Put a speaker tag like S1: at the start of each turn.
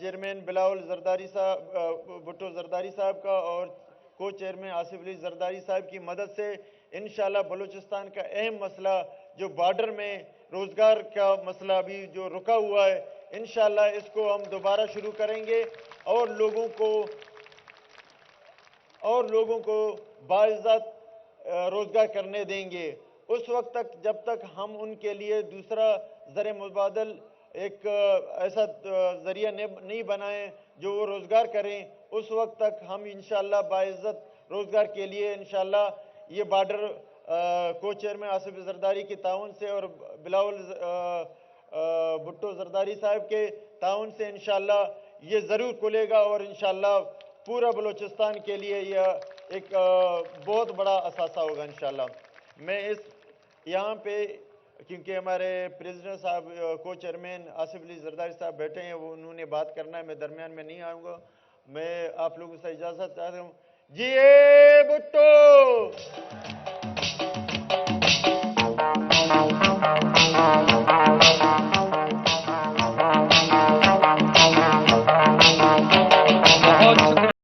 S1: Chairman Bilawal Zardari साहब भुट्टो जरदारी साहब का और को चेयरमैन आसिफ अली जरदारी साहब की मदद से इंशाल्लाह बलूचिस्तान का अहम मसला जो बॉर्डर में रोजगार का मसला अभी जो रुका हुआ है, इंशाल्लाह इसको हम दोबारा शुरू करेंगे और लोगों को बाइज्जत रोजगार करने देंगे। उस वक्त तक जब तक हम उनके लिए दूसरा ज़र मुबादल एक ऐसा ज़रिया नहीं बनाएं जो वो रोज़गार करें, उस वक्त तक हम इंशाअल्लाह बाइज्जत रोज़गार के लिए इंशाअल्लाह ये बॉर्डर को चेयरमैन आसिफ जरदारी के ताउन से और बिलावल भुट्टो जरदारी साहब के ताउन से इंशाअल्लाह ये ज़रूर खुलेगा और इंशाअल्लाह पूरा बलूचिस्तान के लिए यह एक बहुत बड़ा असासा होगा इंशाअल्लाह। मैं यहाँ पे क्योंकि हमारे प्रेसिडेंट साहब को चेयरमैन आसिफ अली जरदारी साहब बैठे हैं, वो उन्होंने बात करना है, मैं दरमियान में नहीं आऊँगा। मैं आप लोगों से इजाज़त चाहता हूँ। जी भुट्टो।